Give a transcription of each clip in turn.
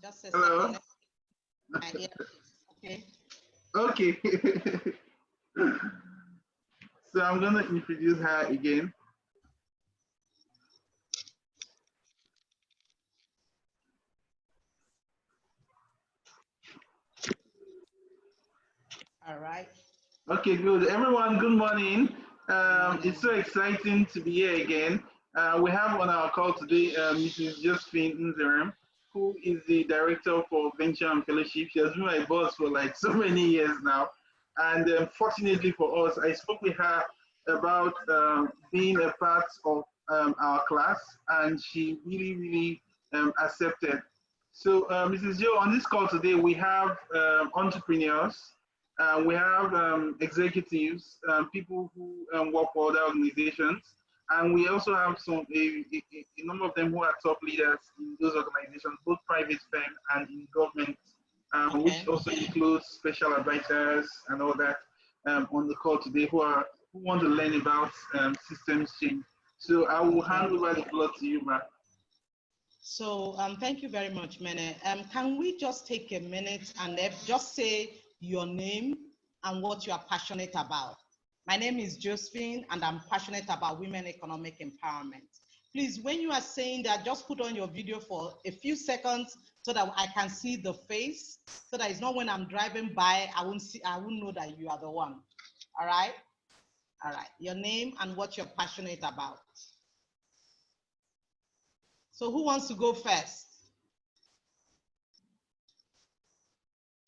Just a Hello. second. Okay. Okay. So I'm gonna introduce her again. All right. Okay, good. Everyone, good morning. It's so exciting to be here again. We have on our call today Mrs. Josephine Nzerem, who is the director for Venture and Fellowship. She has been my boss for like so many years now. And fortunately for us, I spoke with her about being a part of our class, and she really accepted. So, Mrs. Joe, on this call today, we have entrepreneurs, we have executives, people who work for other organizations, and we also have a number of them who are top leaders in those organizations, both private firm and in government, which also includes special advisors and all that on the call today who want to learn about systems change. So I will hand over the floor to you, Matt. So thank you very much, Mene. Can we just take a minute and just say your name and what you are passionate about? My name is Josephine, and I'm passionate about women economic empowerment. Please, when you are saying that, just put on your video for a few seconds so that I can see the face, so that it's not when I'm driving by, I won't know that you are the one. All right? All right. Your name and what you're passionate about. So who wants to go first?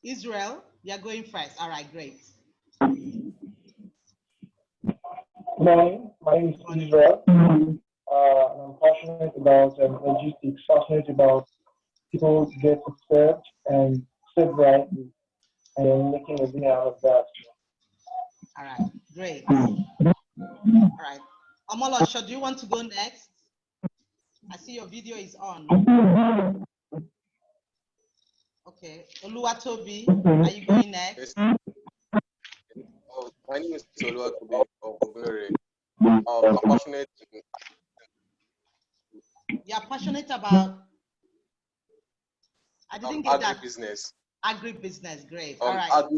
Israel, you're going first. All right, great. Morning, my name is Israel. I'm passionate about logistics, passionate about people get served and served rightly, and then making a dinner out of that. All right, great. All right. Omolosho, do you want to go next? I see your video is on. Okay. Oluwatobi, are you going next? Oh, my name is Oluwatobi Ogunere. I'm passionate. You're passionate about? I didn't get that. Agribusiness. Agribusiness, great. All right. All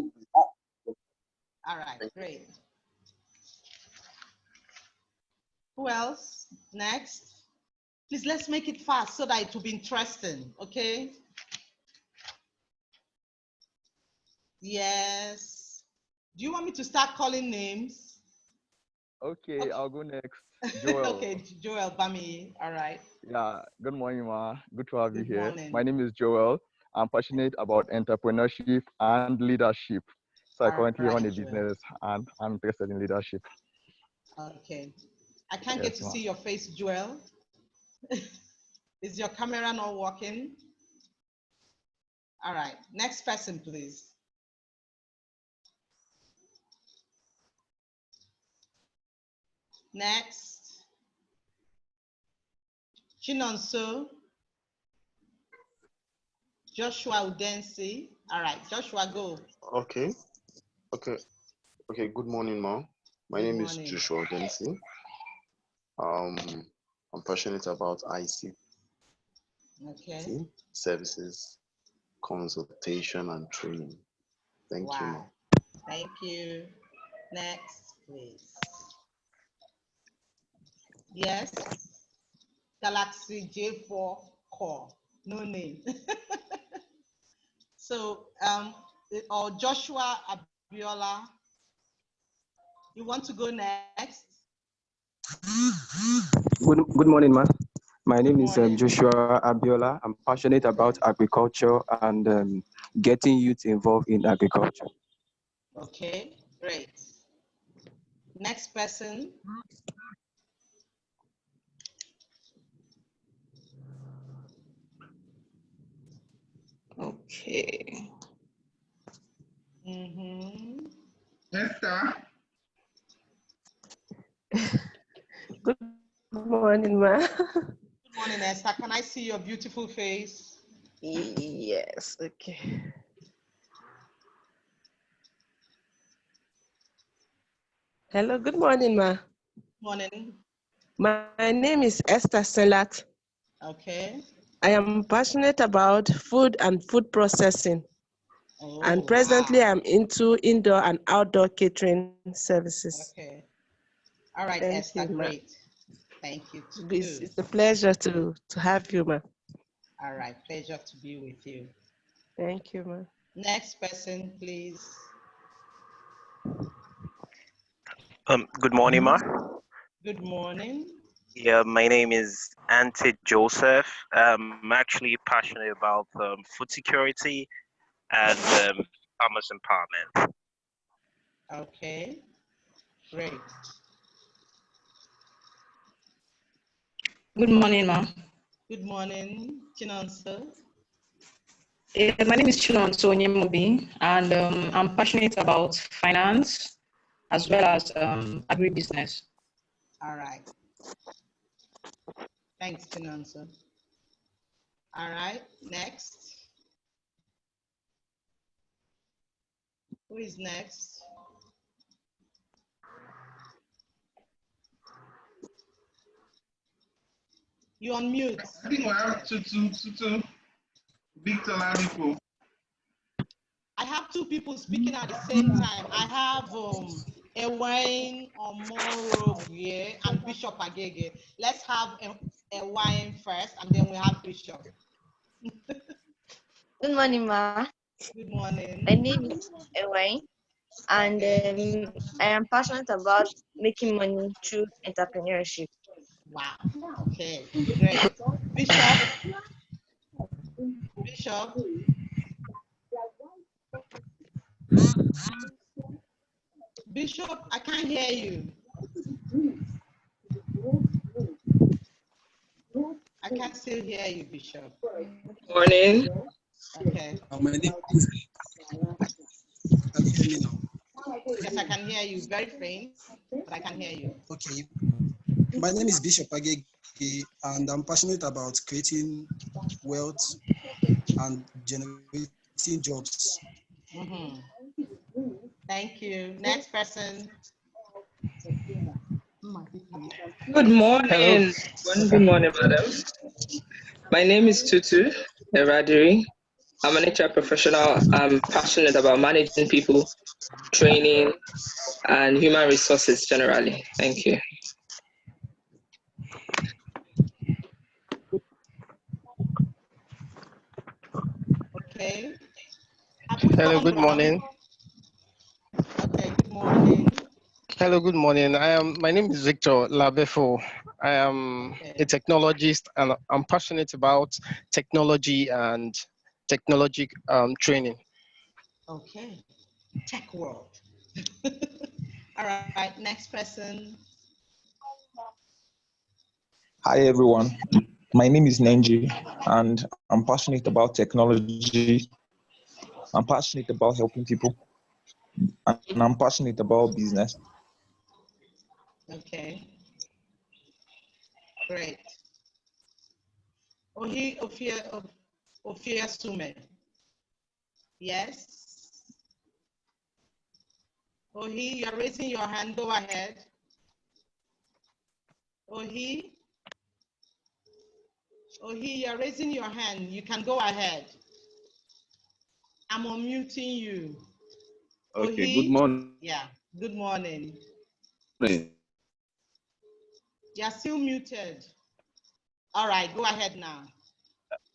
right, great. Who else? Next. Please, let's make it fast so that it will be interesting, okay? Yes. Do you want me to start calling names? Okay, I'll go next. Joel. Okay, Joel Bami, all right. Yeah, good morning, Ma. Good to have you here. Morning. My name is Joel. I'm passionate about entrepreneurship and leadership. So I currently run a business and I'm interested in leadership. Okay. I can't get to see your face, Joel. Is your camera not working? All right, next person, please. Next. Chinonso. Joshua Udensi. All right, Joshua, go. Okay. Good morning, Ma. My name is Joshua Udensi. I'm passionate about IC. Okay. Services, consultation, and training. Thank you, Ma. Thank you. Next, please. Yes. Galaxy J4 Core. No name. So, or Joshua Abiola, you want to go next? Good morning, ma. My name is Joshua Abiola. I'm passionate about agriculture and getting youth involved in agriculture. Okay, great. Next person. Okay. Esther. Good morning, ma. Good morning, Esther. Can I see your beautiful face? Yes, okay. Hello, good morning, ma. Morning. My name is Esther Selat. Okay. I am passionate about food and food processing. And presently, wow. I'm into indoor and outdoor catering services. Okay. All right, Thank Esther, you, ma. great. Thank you too. It's a pleasure to have you, ma. All right, pleasure to be with you. Thank you, ma. Next person, please. Good morning, ma. Good morning. Yeah, my name is Ante Joseph. I'm actually passionate about food security and farmers empowerment. Okay, great. Good morning, ma. Good morning, Chinonso. My name is Chinonso Onyemobi, and I'm passionate about finance as well as agribusiness. All right. Thanks, Chinonso. All right, next. Who is next? You on mute. I think we have two Victor Ladipo. I have two people speaking at the same time. I have Ewain Omorogye and Bishop Agege. Let's have Ewain first, and then we have Bishop. Good morning, ma. Good morning. My name is Ewain, and I am passionate about making money through entrepreneurship. Wow. Okay, great. Bishop. Bishop. Bishop, I can't hear you. I can still hear you, Bishop. Morning. Okay. My name is. Can you hear me now? Yes, I can hear you. Very faint, but I can hear you. Okay. My name is Bishop Agege, and I'm passionate about creating wealth and generating jobs. Mm-hmm. Thank you. Next person. Good Hello. morning. Good morning, madam. My name is Tutu Eradiri. I'm an HR professional. I'm passionate about managing people, training, and human resources generally. Thank you. Okay. Hello, good morning. Okay, good morning. Hello, good morning. My name is Victor Labefo. I am a technologist and I'm passionate about technology and technology training. Okay. Tech world. All right, next person. Hi everyone, my name is Nenji and I'm passionate about technology. I'm passionate about helping people and I'm passionate about business. Okay, great. Ofia Sume. Yes. Ohi, you're raising your hand. Go ahead. Ohi, you're raising your hand. You can go ahead. I'm unmuting you. Okay, Ohi? good morning. Yeah, good morning. You're still muted. All right, go ahead now.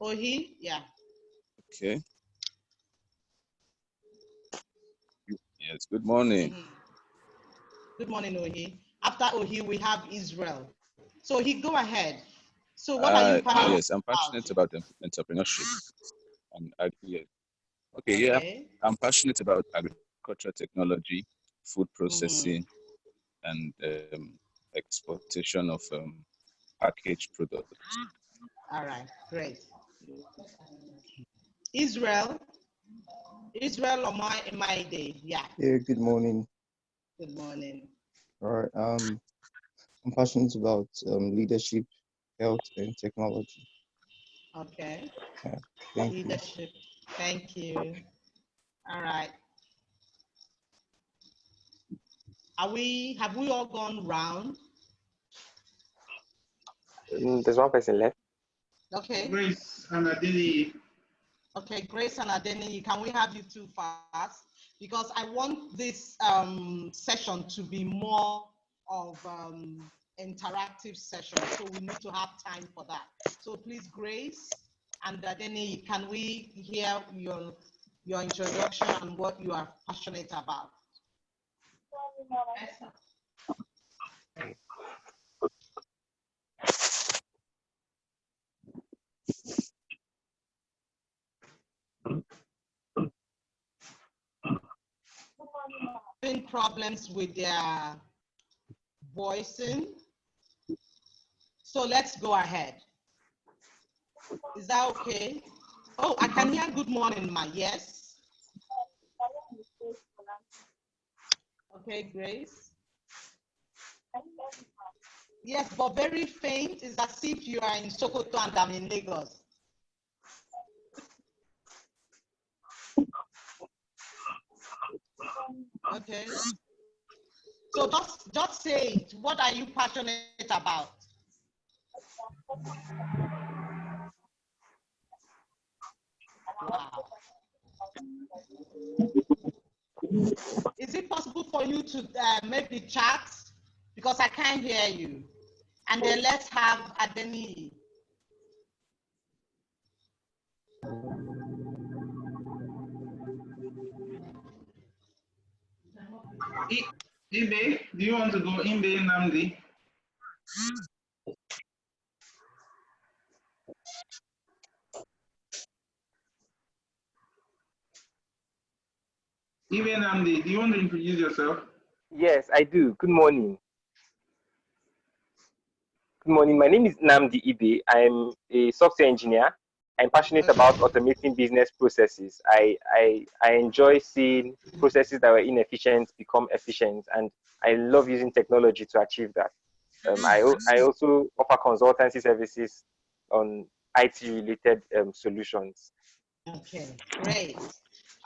Ohi? Yeah. Okay. Yes, good morning. Mm-hmm. Good morning, Ohi. After Ohi, we have Israel. So Ohi, go ahead. So what are you passionate Yes, I'm passionate about entrepreneurship. And yeah. Okay, yeah, I'm passionate about agricultural technology, food processing, and exportation of packaged products. All right, great. Israel or my day? Yeah. Yeah, good morning. Good morning. All right. I'm passionate about leadership, health, and technology. Okay. Yeah, thank you. Leadership. Thank you. All right. Have we all gone round? There's one person left. Okay. Grace and Adili. Okay, Grace and Adeni, can we have you two fast? Because I want this session to be more of interactive session, so we need to have time for that. So please, Grace and Adeni, can we hear your introduction and what you are passionate about? Having problems with their voicing. So let's go ahead. Is that okay? Oh, I can hear good morning, ma. Yes. Okay, Grace. Yes, but very faint. It's as if you are in Sokoto and I'm in Lagos. Okay. So just say it. What are you passionate about? Wow. Is it possible for you to maybe chat? Because I can't hear you. And then let's have Adeni. Ibe, do you want to go Ibe Namdi? Ibe Namdi, do you want to introduce yourself? Yes, I do. Good morning. Good morning. My name is Namdi Ibe. I'm a software engineer. I'm passionate about automating business processes. I enjoy seeing processes that were inefficient become efficient, and I love using technology to achieve that. I also offer consultancy services on IT-related solutions. Okay, great.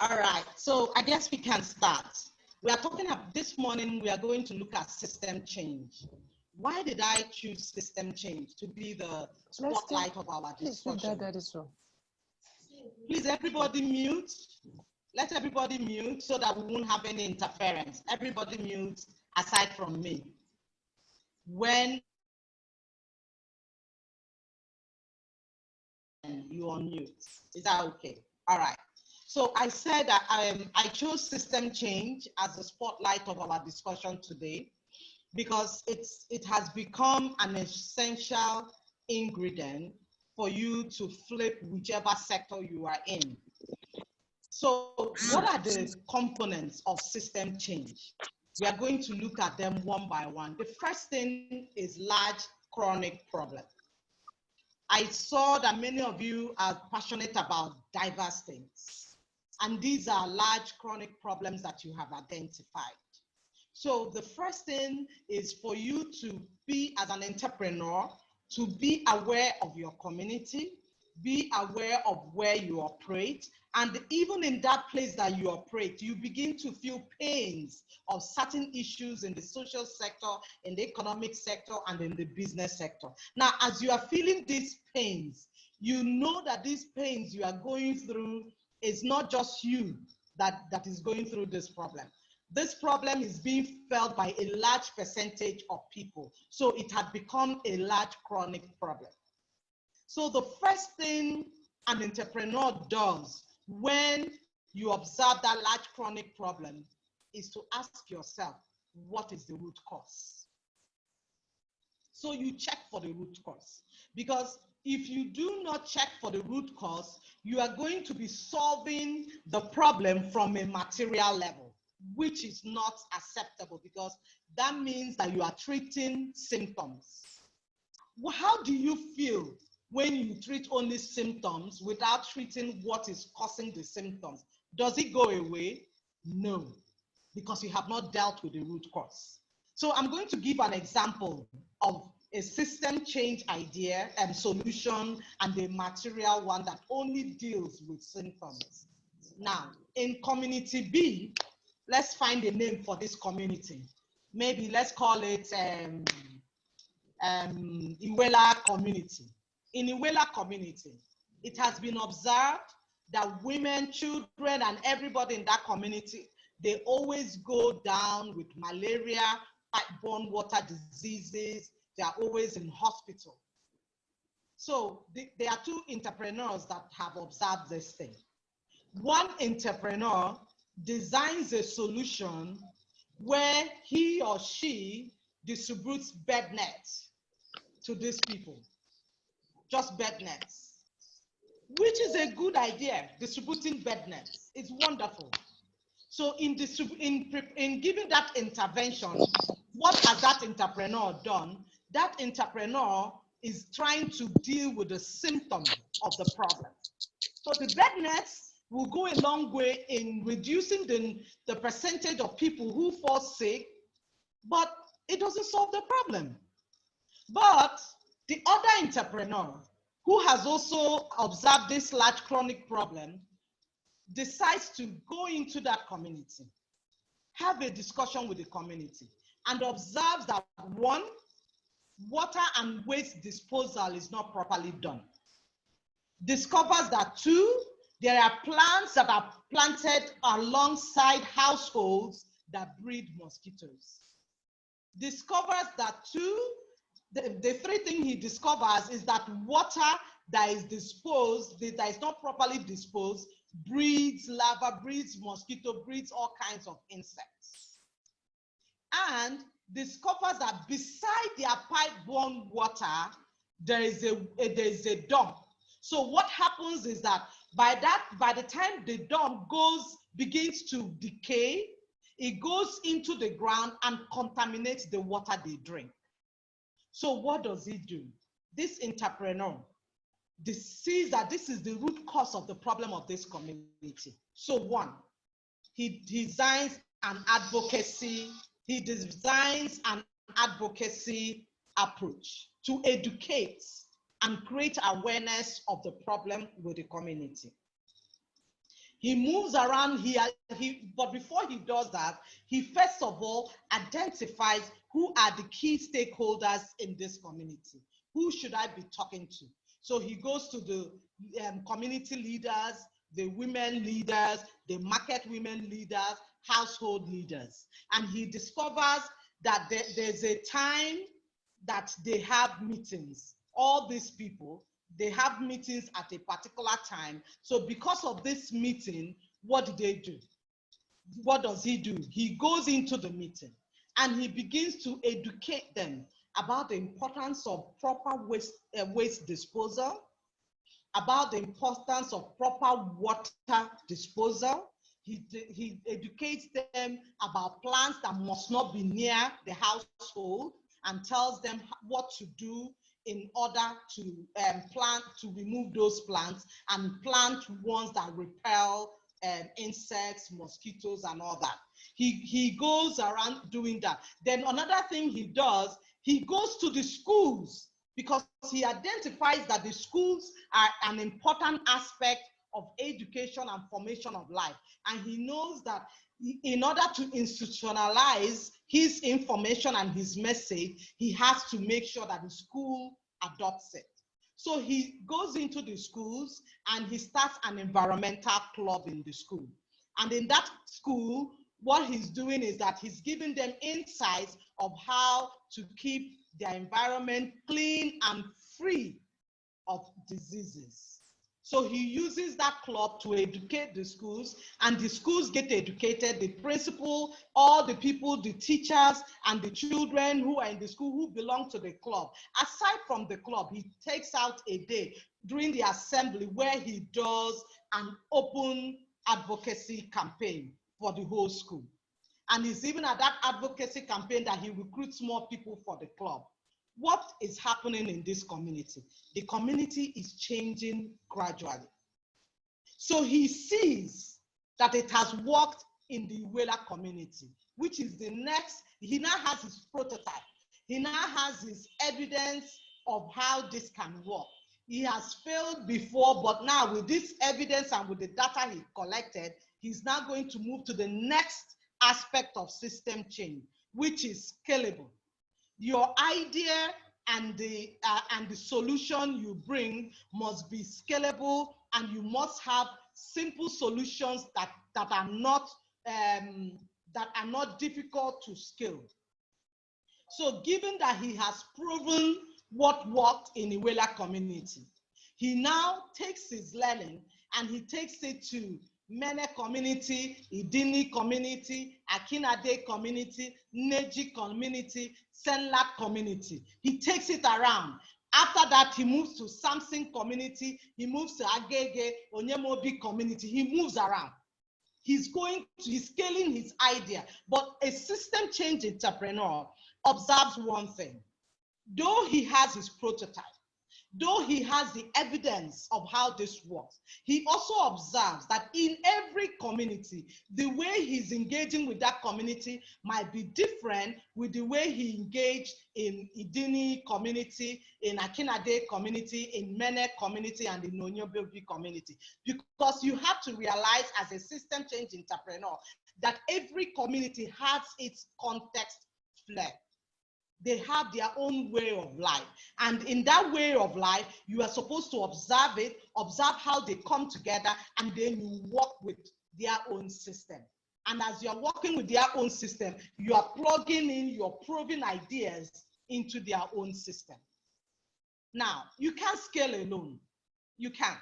All right, so I guess we can start. We are talking about this morning, we are going to look at system change. Why did I choose system change to be the spotlight of our discussion? Please, everybody mute. Let everybody mute so that we won't have any interference. Everybody mute aside from me. When you unmute, is that okay? All right. So I said that I chose system change as the spotlight of our discussion today because it has become an essential ingredient for you to flip whichever sector you are in. So what are the components of system change? We are going to look at them one by one. The first thing is large chronic problem. I saw that many of you are passionate about diverse things, and these are large chronic problems that you have identified. So the first thing is for you to be, as an entrepreneur, to be aware of your community, be aware of where you operate, and even in that place that you operate, you begin to feel pains of certain issues in the social sector, in the economic sector, and in the business sector. Now, as you are feeling these pains, you know that these pains you are going through is not just you that is going through this problem. This problem is being felt by a large percentage of people. So it had become a large chronic problem. So the first thing an entrepreneur does when you observe that large chronic problem is to ask yourself, what is the root cause? So you check for the root cause, because if you do not check for the root cause, you are going to be solving the problem from a material level, which is not acceptable, because that means that you are treating symptoms. Well, how do you feel when you treat only symptoms without treating what is causing the symptoms? Does it go away? No, because you have not dealt with the root cause. So I'm going to give an example of a system change idea and solution and a material one that only deals with symptoms. Now, in community B, let's find a name for this community. Maybe let's call it Iwela community. in Iwela community, it has been observed that women, children, and everybody in that community, they always go down with malaria, pipe-borne water diseases. They are always in hospital. So there are two entrepreneurs that have observed this thing. One entrepreneur designs a solution where he or she distributes bed nets to these people, just bed nets, which is a good idea. Distributing bed nets, it's wonderful. So in giving that intervention, what has that entrepreneur done? That entrepreneur is trying to deal with the symptom of the problem. So the bed nets will go a long way in reducing the percentage of people who fall sick, but it doesn't solve the problem. But the other entrepreneur who has also observed this large chronic problem decides to go into that community, have a discussion with the community, and observes that one, water and waste disposal is not properly done. Discovers that two, there are plants that are planted alongside households that breed mosquitoes. Discovers that two, the three things he discovers is that water that is disposed, that is not properly disposed, breeds larvae, breeds mosquito, breeds all kinds of insects. And discovers that beside their pipe-borne water, there is a dump. So what happens is that by the time the dump begins to decay, it goes into the ground and contaminates the water they drink. So what does he do? This entrepreneur sees that this is the root cause of the problem of this community. So one, he designs an advocacy approach to educate and create awareness of the problem with the community. He moves around but before he does that, he first of all identifies who are the key stakeholders in this community. Who should I be talking to? So he goes to the community leaders, the women leaders, the market women leaders, household leaders. And he discovers that there's a time that they have meetings. All these people, they have meetings at a particular time. So because of this meeting, what do they do? What does he do? He goes into the meeting and he begins to educate them about the importance of proper waste disposal, about the importance of proper water disposal. He educates them about plants that must not be near the household and tells them what to do in order to remove those plants and plant ones that repel insects, mosquitoes, and all that. He goes around doing that. Then another thing he does, he goes to the schools because he identifies that the schools are an important aspect of education and formation of life. And he knows that in order to institutionalize his information and his message, he has to make sure that the school adopts it. So he goes into the schools and he starts an environmental club in the school. And in that school, what he's doing is that he's giving them insights of how to keep their environment clean and free of diseases. So he uses that club to educate the schools, and the schools get educated, the principal, all the people, the teachers, and the children who are in the school who belong to the club. Aside from the club, he takes out a day during the assembly where he does an open advocacy campaign for the whole school. And it's even at that advocacy campaign that he recruits more people for the club. What is happening in this community? The community is changing gradually. So he sees that it has worked in the Iwela community, which is the next. He now has his prototype. He now has his evidence of how this can work. He has failed before, but now with this evidence and with the data he collected, he's now going to move to the next aspect of system change, which is scalable. Your idea and the solution you bring must be scalable, and you must have simple solutions that are not difficult to scale. So given that he has proven what worked in Iwela community, he now takes his learning and he takes it to Mene community, Idini community, Akinade community, Neji community, Senlak community. He takes it around. After that, he moves to Samson community, he moves to Agege, Onyemobi community. He moves around. He's scaling his idea. But a system change entrepreneur observes one thing. Though he has his prototype, though he has the evidence of how this works, he also observes that in every community, the way he's engaging with that community might be different with the way he engaged in Idini community, in Akinade community, in Mene community, and in Onyobobi community. Because you have to realize as a system change entrepreneur that every community has its context flair. They have their own way of life. And in that way of life, you are supposed to observe it, observe how they come together, and then you work with their own system. And as you're working with their own system, you are plugging in your proven ideas into their own system. Now, you can't scale alone. You can't.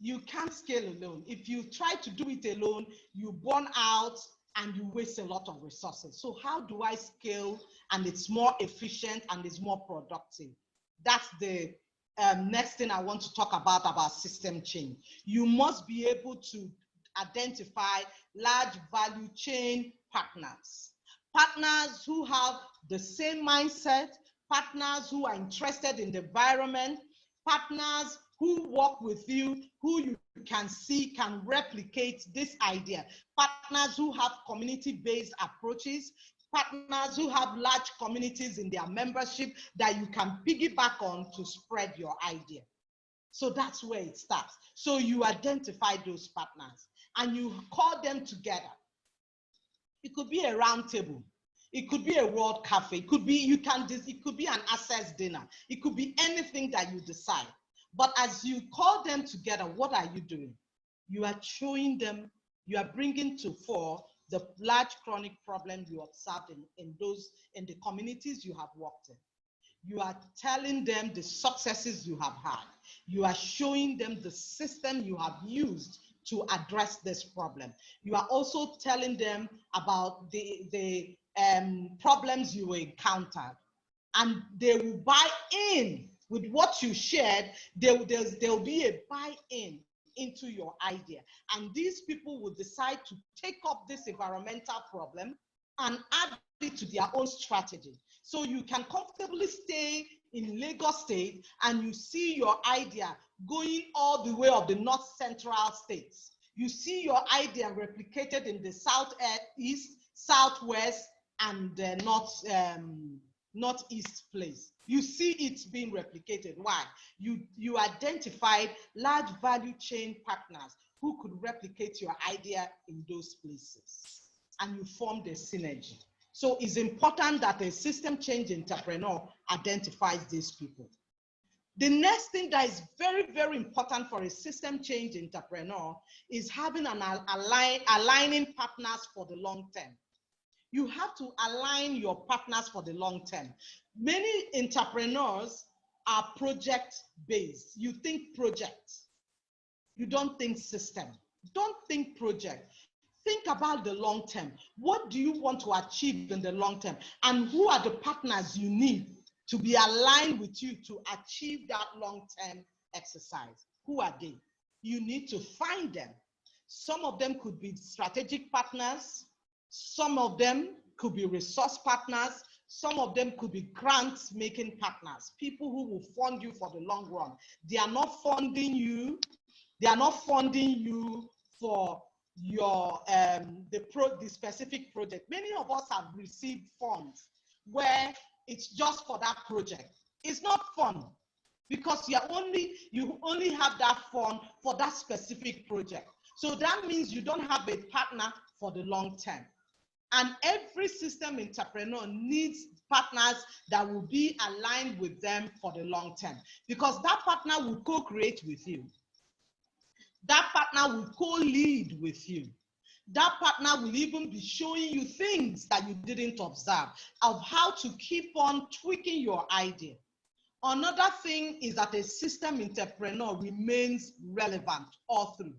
You can't scale alone. If you try to do it alone, you burn out and you waste a lot of resources. So how do I scale and it's more efficient and it's more productive? That's the next thing I want to talk about system change. You must be able to identify large value chain partners. Partners who have the same mindset, partners who are interested in the environment, partners who work with you, who you can see can replicate this idea, partners who have community-based approaches, partners who have large communities in their membership that you can piggyback on to spread your idea. So that's where it starts. So you identify those partners and you call them together. It could be a round table. It could be a world cafe. It could be it could be an access dinner. It could be anything that you decide. But as you call them together, what are you doing? You are showing them, you are bringing to fore the large chronic problem you observed in the communities you have worked in. You are telling them the successes you have had. You are showing them the system you have used to address this problem. You are also telling them about the problems you encountered, and they will buy in with what you shared. There will be a buy-in into your idea, and these people will decide to take up this environmental problem and add it to their own strategy. So you can comfortably stay in Lagos State and you see your idea going all the way of the North Central states. You see your idea replicated in the Southeast, Southwest, and Northeast place. You see it being replicated. Why? You identified large value chain partners who could replicate your idea in those places, and you formed a synergy. So it's important that a system change entrepreneur identifies these people. The next thing that is very, very important for a system change entrepreneur is having an aligning partners for the long term. You have to align your partners for the long term. Many entrepreneurs are project-based. You think project. You don't think system. Don't think project. Think about the long term. What do you want to achieve in the long term? And who are the partners you need to be aligned with you to achieve that long-term exercise? Who are they? You need to find them. Some of them could be strategic partners. Some of them could be resource partners. Some of them could be grant-making partners, people who will fund you for the long run. They are not funding you. They are not funding you for your the specific project. Many of us have received funds where it's just for that project. It's not fun because you only have that fund for that specific project. So that means you don't have a partner for the long term. And every system entrepreneur needs partners that will be aligned with them for the long term, because that partner will co-create with you. That partner will co-lead with you. That partner will even be showing you things that you didn't observe of how to keep on tweaking your idea. Another thing is that a system entrepreneur remains relevant all through.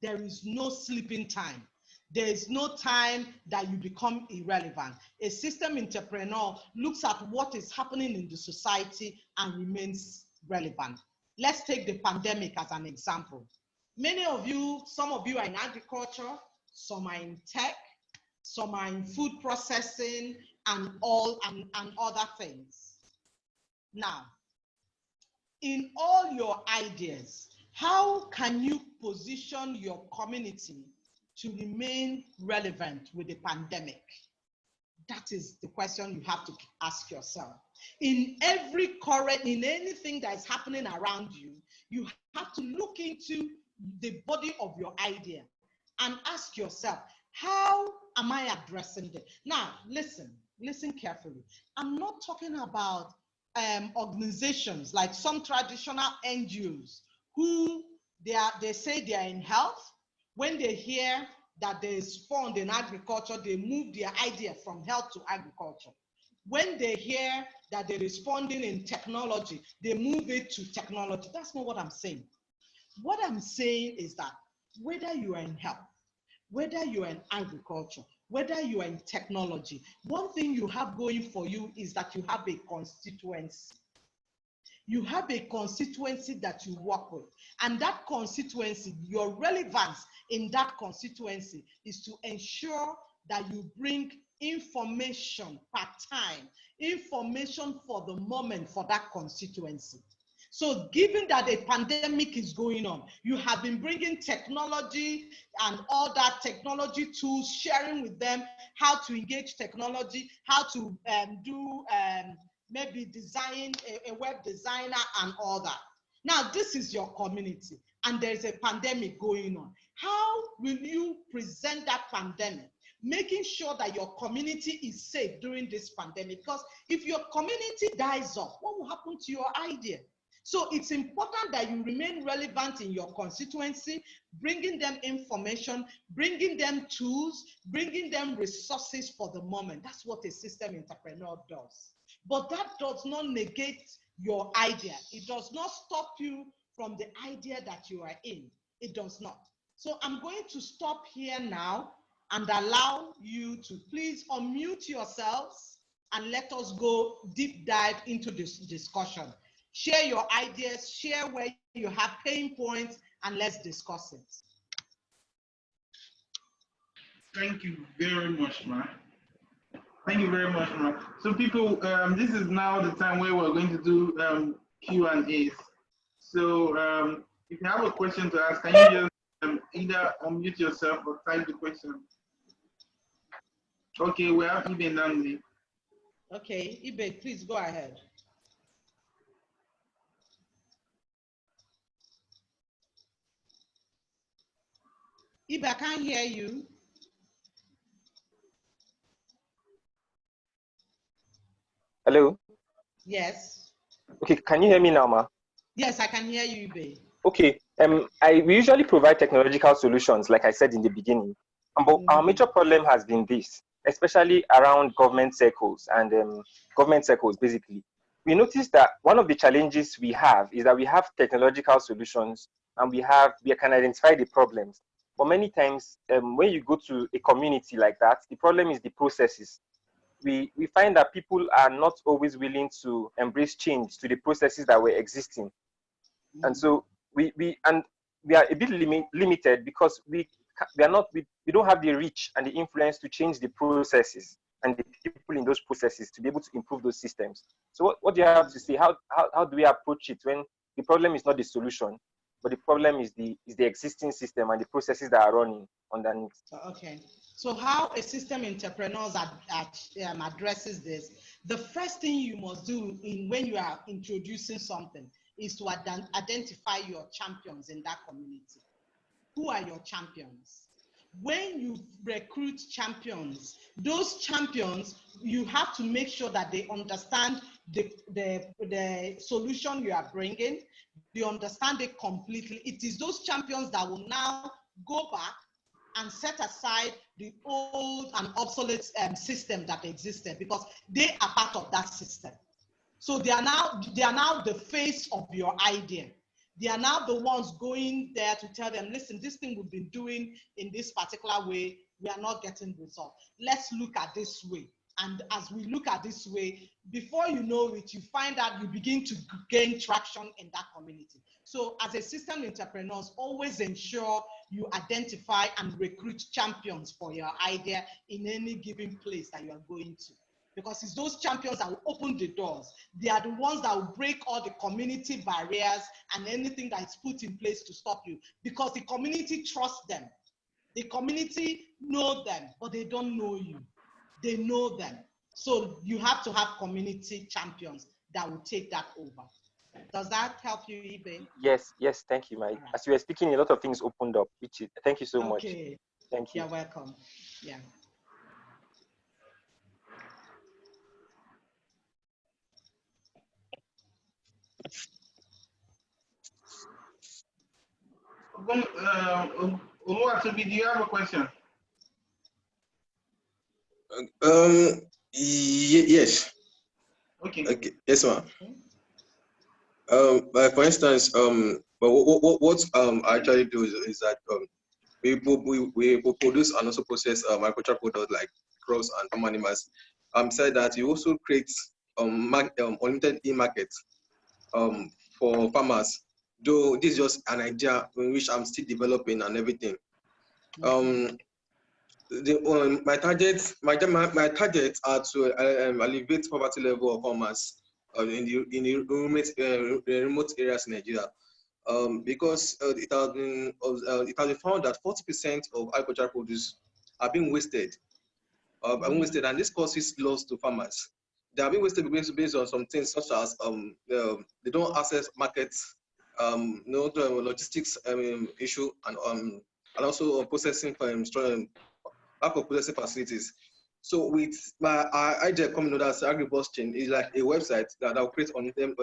There is no sleeping time. There is no time that you become irrelevant. A system entrepreneur looks at what is happening in the society and remains relevant. Let's take the pandemic as an example. Many of you, some of you are in agriculture, some are in tech, some are in food processing and other things. Now, in all your ideas, how can you position your community to remain relevant with the pandemic? That is the question you have to ask yourself. In anything that is happening around you, you have to look into the body of your idea and ask yourself, how am I addressing it? Now, listen carefully. I'm not talking about organizations like some traditional NGOs who they say they are in health. When they hear that there is fund in agriculture, they move their idea from health to agriculture. When they hear that there is funding in technology, they move it to technology. That's not what I'm saying. What I'm saying is that whether you are in health, whether you are in agriculture, whether you are in technology, one thing you have going for you is that you have a constituency. You have a constituency that you work with. And that constituency, your relevance in that constituency is to ensure that you bring information per time, information for the moment for that constituency. So given that a pandemic is going on, you have been bringing technology and all that technology tools, sharing with them how to engage technology, how to maybe design a web designer and all that. Now, this is your community and there's a pandemic going on. How will you present that pandemic, making sure that your community is safe during this pandemic? Because if your community dies off, what will happen to your idea? So it's important that you remain relevant in your constituency, bringing them information, bringing them tools, bringing them resources for the moment. That's what a system entrepreneur does. But that does not negate your idea. It does not stop you from the idea that you are in. It does not. So I'm going to stop here now and allow you to please unmute yourselves and let us go deep dive into this discussion. Share your ideas, share where you have pain points, and let's discuss it. Thank you very much, Ma. Thank you very much, Ma. So people, this is now the time where we're going to do Q&As. So if you have a question to ask, can you just either unmute yourself or type the question? Okay, we have Ibe Namdi. Okay, Ibe, please go ahead. Ibe, I can't hear you. Hello? Yes. Okay, can you hear me now, Ma? Yes, I can hear you, Ibe. Okay, we usually provide technological solutions, like I said in the beginning. But our major problem has been this, especially around government circles and government circles, basically. We noticed that one of the challenges we have is that we have technological solutions and we can identify the problems. But many times, when you go to a community like that, the problem is the processes. We find that people are not always willing to embrace change to the processes that were existing. And so we are a bit limited because we don't have the reach and the influence to change the processes and the people in those processes to be able to improve those systems. So what do you have to say? How do we approach it when the problem is not the solution, but the problem is the existing system and the processes that are running underneath? Okay. So how a system entrepreneur addresses this, the first thing you must do when you are introducing something is to identify your champions in that community. Who are your champions? when you recruit champions, those champions, you have to make sure that they understand the solution you are bringing, they understand it completely. It is those champions that will now go back and set aside the old and obsolete system that existed, because they are part of that system. So they are now the face of your idea. They are now the ones going there to tell them, listen, this thing we've been doing in this particular way, we are not getting results. Let's look at this way. And as we look at this way, before you know it, you find out you begin to gain traction in that community. So as a system entrepreneur, always ensure you identify and recruit champions for your idea in any given place that you are going to. Because it's those champions that will open the doors. They are the ones that will break all the community barriers and anything that is put in place to stop you. Because the community trusts them. The community know them, but they don't know you. They know them. So you have to have community champions that will take that over. Does that help you, Ibe? Yes, thank you, Mike. As you were speaking, a lot of things opened up, thank you so much. Thank you. You're welcome. Yeah. Oluwatobi, do you have a question? Yes. Okay. Yes, ma'am. For instance, what I actually do is that we produce and also process agricultural products like crops and farm animals. Said that you also create unlimited e-markets for farmers. Though this is just an idea in which I'm still developing and everything. My targets are to alleviate poverty level of farmers in the remote areas in Nigeria, because it has been found that 40% of agricultural produce are being wasted, and this causes loss to farmers. They are being wasted based on some things such as they don't access markets, logistics issue, and also processing lack of processing facilities. So with my idea coming out as AgriBusting is like a website that will create on them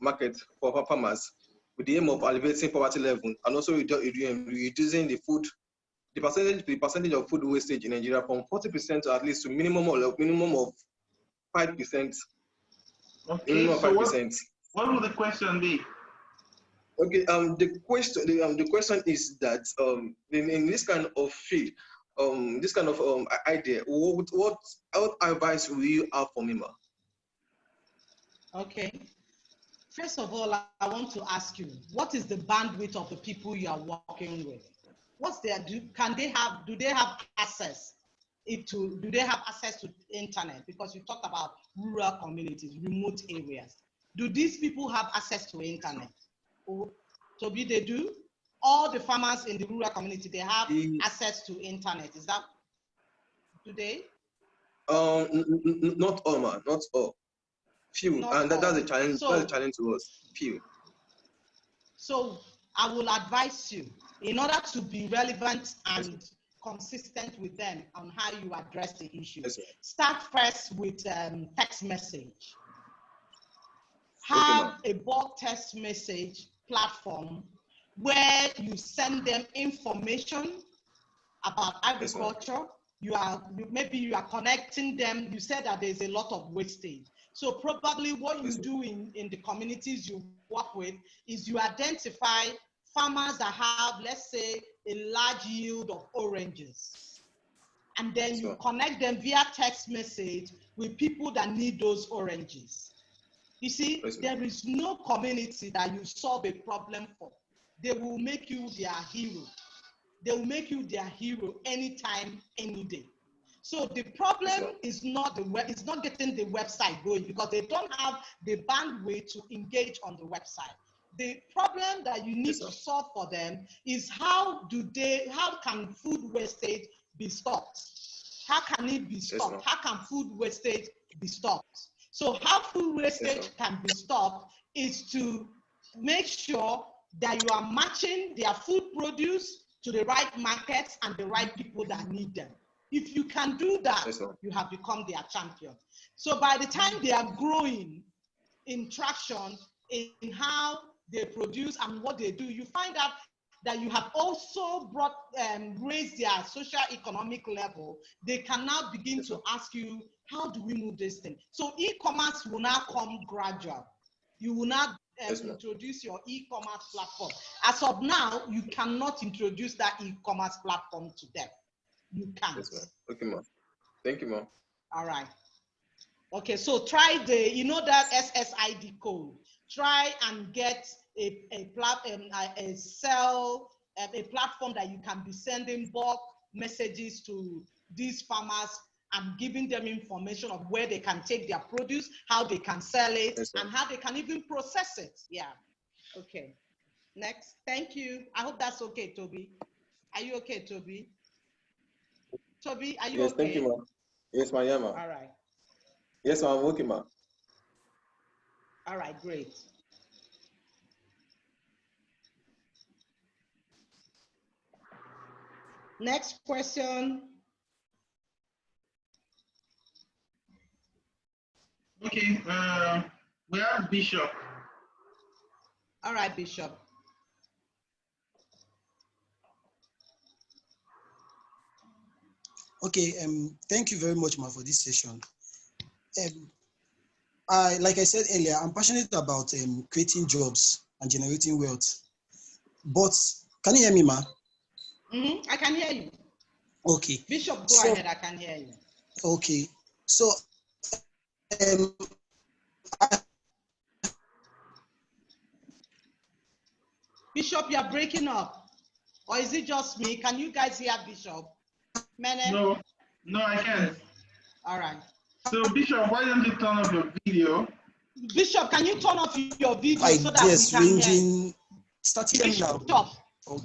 market for farmers with the aim of alleviating poverty level and also reducing the percentage of food wastage in Nigeria from 40% to at least to minimum of 5%. Okay. So what would the question be? Okay. The question is that in this kind of field, this kind of idea, what advice will you have for me, ma? Okay. First of all, I want to ask you, what is the bandwidth of the people you are working with? What's their do they have access do they have access to internet? Because you talked about rural communities, remote areas. Do these people have access to internet? Toby, they do? All the farmers in the rural community, they have access to internet. Is that, do they? Not all, man, not all. Few, and that's a challenge. That's a challenge to us. Few. So I will advise you, in order to be relevant and consistent with them on how you address the issue, start first with text message. Have a bulk text message platform where you send them information about agriculture. Maybe you are connecting them. You said that there's a lot of wastage. So probably what you do in the communities you work with is you identify farmers that have, let's say, a large yield of oranges. And then you connect them via text message with people that need those oranges. You see, there is no community that you solve a problem for. They will make you their hero. They will make you their hero anytime, any day. So the problem is not getting the website going, because they don't have the bandwidth to engage on the website. The problem that you need to solve for them is how can food wastage be stopped? How can it be stopped? How can food wastage be stopped? So how food wastage can be stopped is to make sure that you are matching their food produce to the right markets and the right people that need them. If you can do that, you have become their champion. So by the time they are growing in traction, in how they produce and what they do, you find out that you have also raised their social economic level. They can now begin to ask you, how do we move this thing? So e-commerce will now come gradual. You will not introduce your e-commerce platform. As of now, you cannot introduce that e-commerce platform to them. You can't. Yes, ma'am. Okay, ma'am. Thank you, ma'am. All right. Okay, so try that SSID code. Try and get a platform that you can be sending bulk messages to these farmers and giving them information of where they can take their produce, how they can sell it, and how they can even process it. Yeah. Okay. Next. Thank you. I hope that's okay, Toby. Are you okay, Toby? Toby, are you yes, okay? Thank you, ma'am. Yes, ma'am. Yeah, ma'am. All right. Yes, ma'am. Okay, ma'am. All right, great. Next question. Okay, we have Bishop. All right, Bishop. Okay, thank you very much, ma, for this session. Like I said earlier, I'm passionate about creating jobs and generating wealth. But can you hear me, ma? I can hear you. Okay. Bishop, go ahead. I can hear you. Okay. So, Bishop, you are breaking up. Or is it just me? Can you guys hear Bishop? Mene? No, I can't. All right. So, Bishop, why don't you turn off your video? Bishop, can you turn off your video so that ideas we can ranging, hear? starting now. Bishop,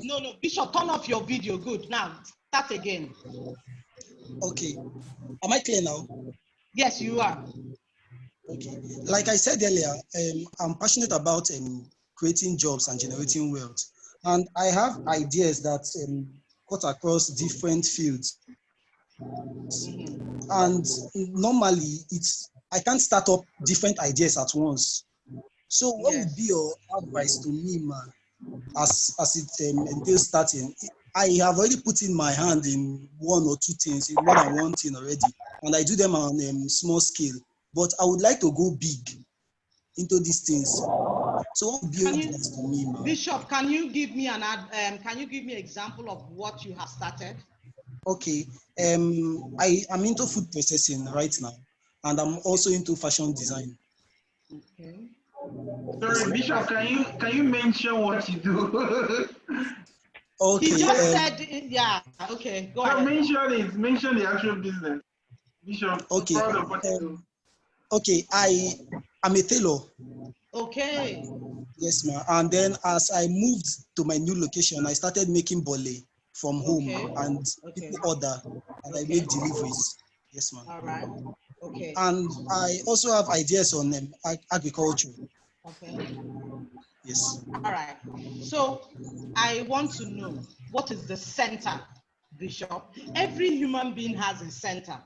no, Bishop, turn off your video. Good. Now, start again. Okay. Am I clear now? Yes, you are. Okay. Like I said earlier, I'm passionate about creating jobs and generating wealth. And I have ideas that cut across different fields. And normally, I can't start up different ideas at once. So what would be your advice to me, man, as it entails starting? I have already put in my hand in one or two things, in more than one thing already, and I do them on small scale. But I would like to go big into these things. So what would be your advice to me, man? Bishop, can you give me an example of what you have started? Okay, I am into food processing right now, and I'm also into fashion design. Okay. Sorry, Bishop, can you mention what you do? Okay. He just said, yeah. Okay, go ahead. Mention it. Mention the actual business. Bishop, okay. Proud of what you do. Okay, I am a tailor. Okay. Yes, ma'am. And then as I moved to my new location, I started making bole from home, and people order, and I make deliveries. Yes, ma'am. All right. Okay. And I also have ideas on agriculture. Okay. Yes. All right. So I want to know, what is the center, Bishop? Every human being has a center.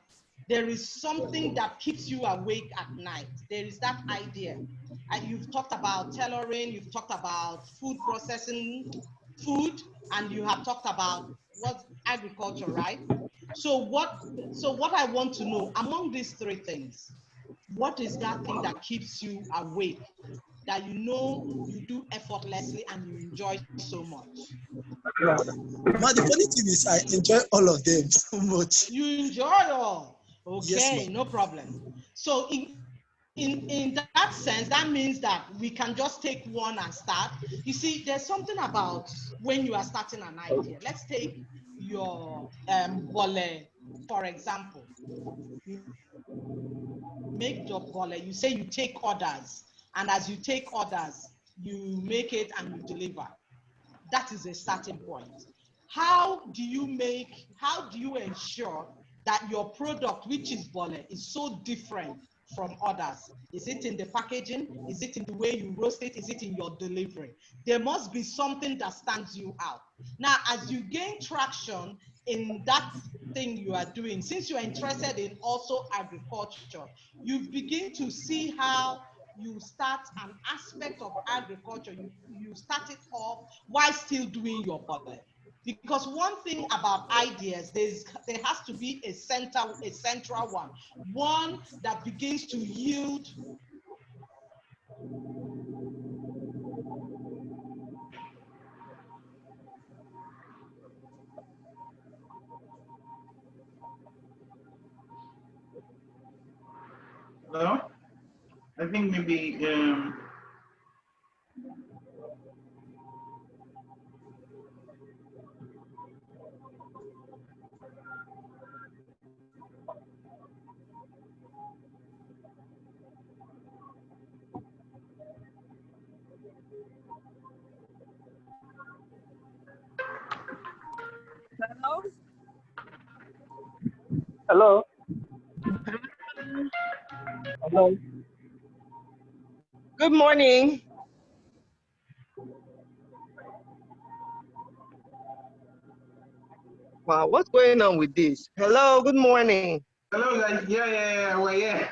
There is something that keeps you awake at night. There is that idea. And you've talked about tailoring, you've talked about food processing, food, and you have talked about what agriculture, right? So what I want to know, among these three things, what is that thing that keeps you awake, that you know you do effortlessly and you enjoy so much? But the funny thing is, I enjoy all of them so much. You enjoy all. Okay, yes, no problem. So in that sense, that means that we can just take one and start. You see, there's something about when you are starting an idea. Let's take your bole, for example. You make your bole, you say you take orders, and as you take orders, you make it and you deliver. That is a starting point. How do you ensure that your product, which is bole, is so different from others? Is it in the packaging? Is it in the way you roast it? Is it in your delivery? There must be something that stands you out. Now, as you gain traction in that thing you are doing, since you're interested in also agriculture, you begin to see how you start an aspect of agriculture. You start it off while still doing your bullet. Because one thing about ideas, there has to be a central one that begins to yield. Hello? I think maybe Hello? Hello? Hello. Good morning. Wow, what's going on with this? Hello, good morning. hello guys. Yeah. Well, yeah.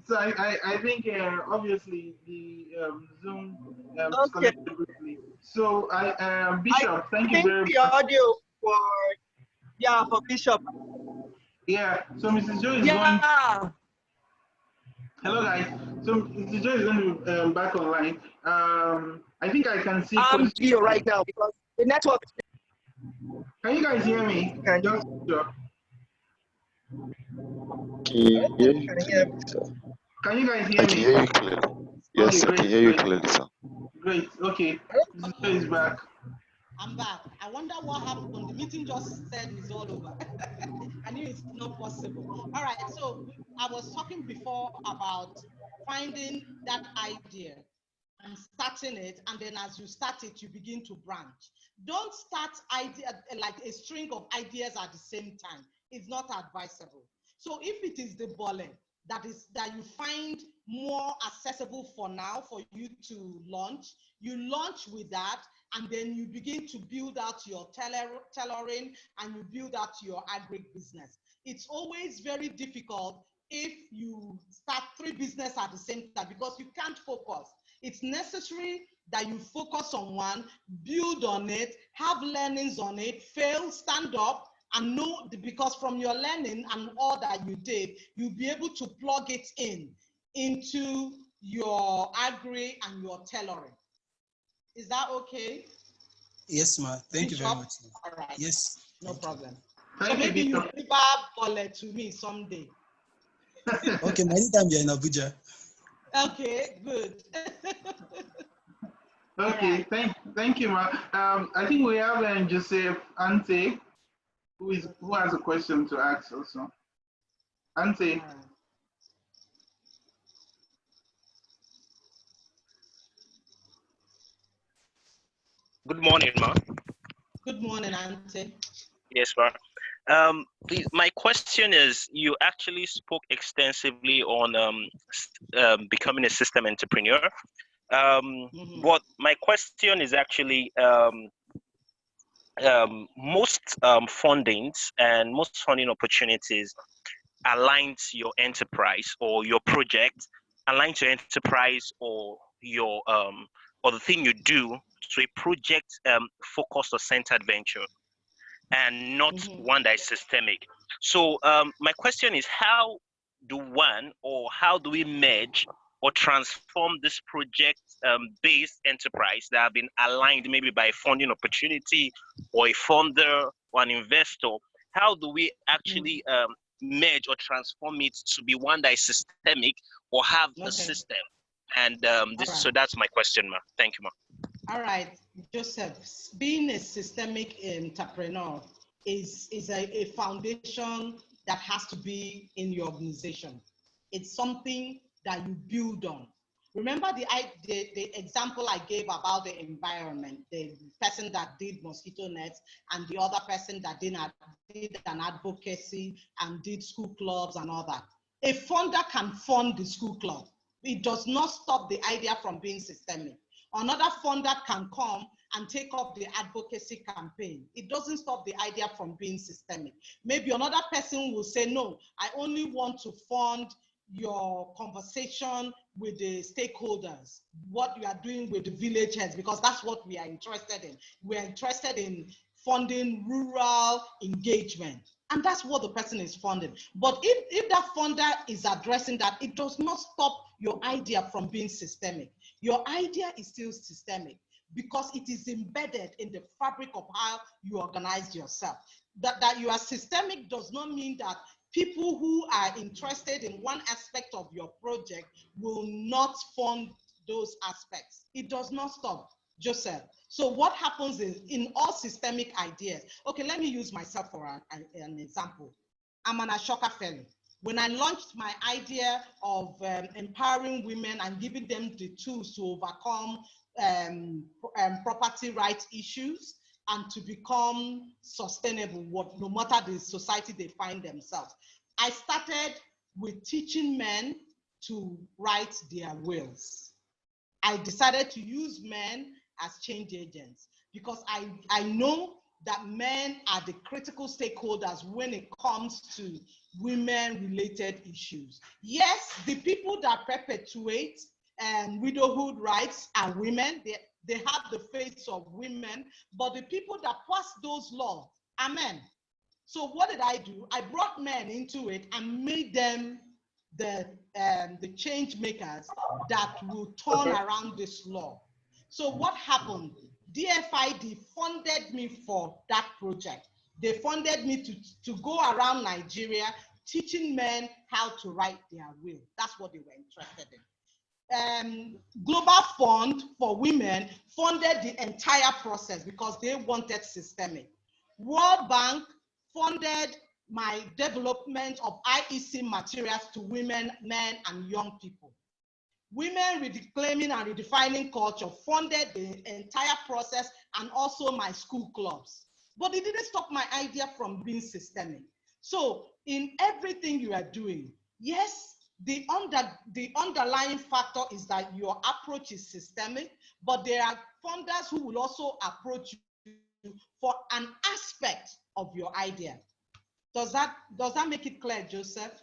So I think obviously the Zoom Okay. disconnected briefly. So Bishop, thank you think very the much. audio for Bishop. Yeah. So Mrs. Joe is going. Yeah. Hello guys. So Mrs. Joe is going to be back online. I think I can see. I'm here right now because the network. Can you guys hear me? Just sure. Can you hear you clearly, sir? Can you guys hear I can me? hear you clearly. Yes, Okay, I can great. hear you clearly, sir. Great. Okay. Mrs. Joe is back. I'm back. I wonder what happened. The meeting just said it's all over. I knew it's not possible. All right. So I was talking before about finding that idea and starting it, and then as you start it, you begin to branch. Don't start idea like a string of ideas at the same time. It's not advisable. So if it is the bullet that you find more accessible for now for you to launch, you launch with that, and then you begin to build out your tailoring and you build out your agri business. It's always very difficult if you start 3 businesses at the same time because you can't focus. It's necessary that you focus on one, build on it, have learnings on it, fail, stand up, and know, because from your learning and all that you did, you'll be able to plug it into your agri and your tailoring. Is that okay? Yes, ma. Thank you very Bishop? much. All right. Yes. No problem. Thank So maybe you Bishop. deliver bullet to me someday. Okay, anytime you're in Abuja. Okay, good. Okay, thank you, ma. I think we have Joseph Ante, who has a question to ask also. Ante. Good morning, ma. Good morning, Ante. Yes, ma. Please, my question is, you actually spoke extensively on becoming a system entrepreneur. But my question is actually, most fundings and most funding opportunities align to your enterprise or your project, align to your enterprise or your or the thing you do to a project focused or centered venture, and not one that is systemic. So my question is, how do we merge or transform this project based enterprise that have been aligned maybe by a funding opportunity or a funder or an investor? How do we actually merge or transform it to be one that is systemic or have a system? And so that's my question, ma. Thank you, ma. All right, Joseph, being a systemic entrepreneur is a foundation that has to be in your organization. It's something that you build on. Remember the example I gave about the environment, the person that did mosquito nets and the other person that did an advocacy and did school clubs and all that. A funder can fund the school club. It does not stop the idea from being systemic. Another funder can come and take up the advocacy campaign. It doesn't stop the idea from being systemic. Maybe another person will say, no, I only want to fund your conversation with the stakeholders, what you are doing with the village heads, because that's what we are interested in. We're interested in funding rural engagement. And that's what the person is funding. But if that funder is addressing that, it does not stop your idea from being systemic. Your idea is still systemic because it is embedded in the fabric of how you organize yourself. That you are systemic does not mean that people who are interested in one aspect of your project will not fund those aspects. It does not stop, Joseph. So what happens is, in all systemic ideas, okay, let me use myself for an example. I'm an Ashoka fellow. When I launched my idea of empowering women and giving them the tools to overcome property rights issues and to become sustainable, no matter the society they find themselves, I started with teaching men to write their wills. I decided to use men as change agents because I know that men are the critical stakeholders when it comes to women-related issues. Yes, the people that perpetuate widowhood rights are women. They have the fates of women, but the people that pass those laws are men. So what did I do? I brought men into it and made them the change makers that will turn around this law. So what happened? DFID funded me for that project. They funded me to go around Nigeria teaching men how to write their will. That's what they were interested in. Global Fund for Women funded the entire process because they wanted systemic. World Bank funded my development of IEC materials to women, men, and young people. Women Reclaiming and Redefining Culture funded the entire process and also my school clubs. But it didn't stop my idea from being systemic. So in everything you are doing, yes, the underlying factor is that your approach is systemic, but there are funders who will also approach you for an aspect of your idea. Does that make it clear, Joseph?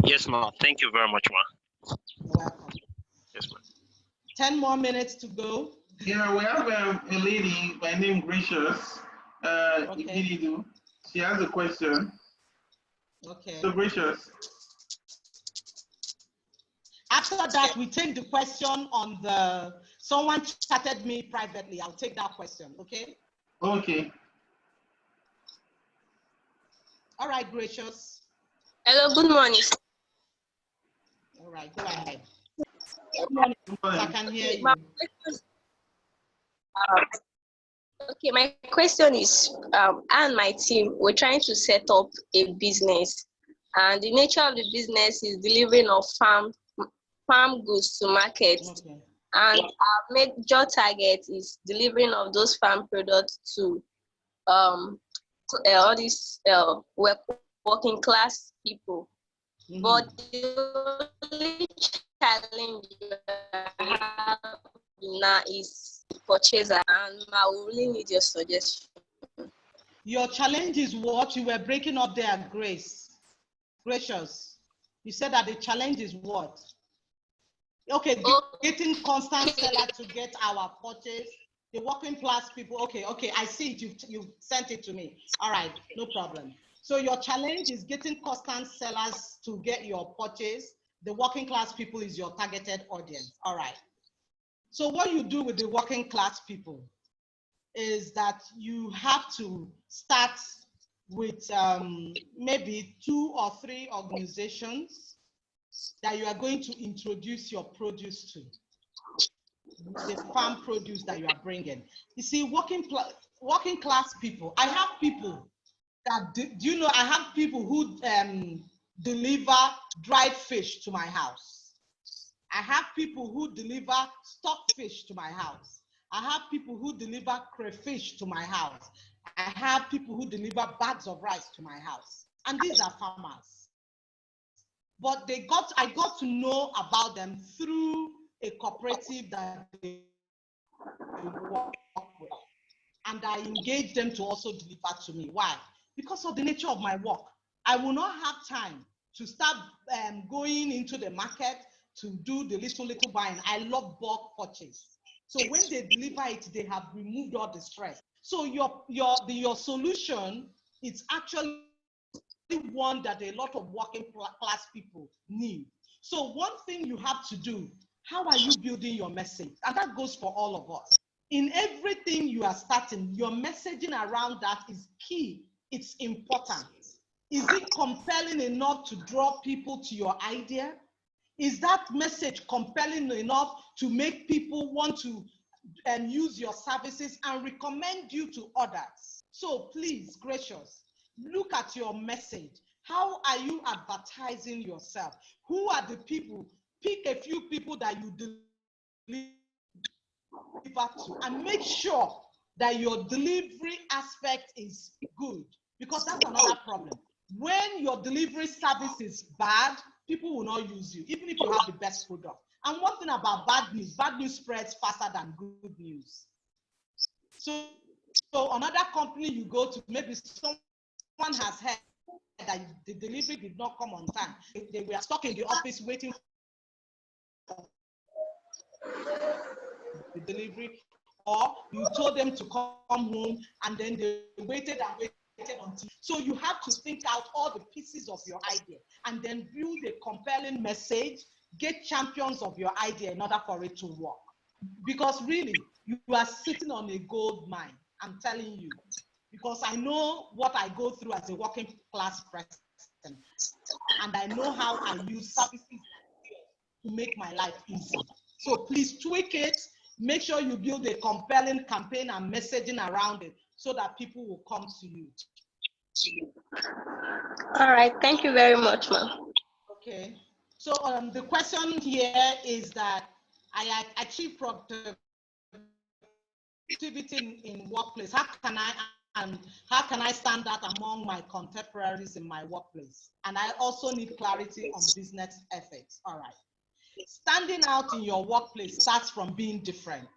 Yes, ma'am. Thank you very much, ma'am. Welcome. Yes, ma'am. 10 more minutes to go. Yeah, we have a lady by name Gracious. Okay. She has a question. Okay. So Gracious. After that, we take the question on the, someone chatted me privately. I'll take that question, okay? Okay. All right, Gracious. Hello, good morning. All right, go ahead. Good morning. I can hear you. Okay, my question is, I and my team, we're trying to set up a business, and the nature of the business is delivering of farm goods to market. Okay. And our major target is delivering of those farm products to all these working class people. Mm-hmm. But the only challenge I have now is purchaser, and I will really need your suggestion. Your challenge is what? You were breaking up there, Gracious. You said that the challenge is what? Okay, getting constant seller to get our purchase. The working class people. Okay, I see it. You sent it to me. All right, no problem. So your challenge is getting constant sellers to get your purchase. The working class people is your targeted audience. All right. So what you do with the working class people is that you have to start with maybe 2 or 3 organizations that you are going to introduce your produce to, the farm produce that you are bringing. You see, working class people, I have people that, do you know, I have people who deliver dried fish to my house. I have people who deliver stocked fish to my house. I have people who deliver crayfish to my house. I have people who deliver bags of rice to my house. And these are farmers. but I got to know about them through a cooperative that they work with. And I engaged them to also deliver to me. Why? Because of the nature of my work. I will not have time to start going into the market to do the little buying. I love bulk purchase. So when they deliver it, they have removed all the stress. So your solution is actually one that a lot of working class people need. So one thing you have to do, how are you building your message? And that goes for all of us. In everything you are starting, your messaging around that is key. It's important. Is it compelling enough to draw people to your idea? Is that message compelling enough to make people want to use your services and recommend you to others? So please, gracious, look at your message. How are you advertising yourself? Who are the people? Pick a few people that you deliver to and make sure that your delivery aspect is good, because that's another problem. When your delivery service is bad, people will not use you, even if you have the best product. And one thing about bad news spreads faster than good news. So another company you go to, maybe someone has heard that the delivery did not come on time. They were stuck in the office waiting for the delivery, or you told them to come home and then they waited and waited until. So you have to think out all the pieces of your idea and then build a compelling message, get champions of your idea in order for it to work. Because really, you are sitting on a gold mine, I'm telling you. Because I know what I go through as a working class person, and I know how I use services to make my life easy. So please tweak it. Make sure you build a compelling campaign and messaging around it so that people will come to you. All right, thank you very much, ma'am. Okay. So the question here is that I achieve productivity in workplace. How can I stand out among my contemporaries in my workplace? And I also need clarity on business ethics. All right. Standing out in your workplace starts from being different.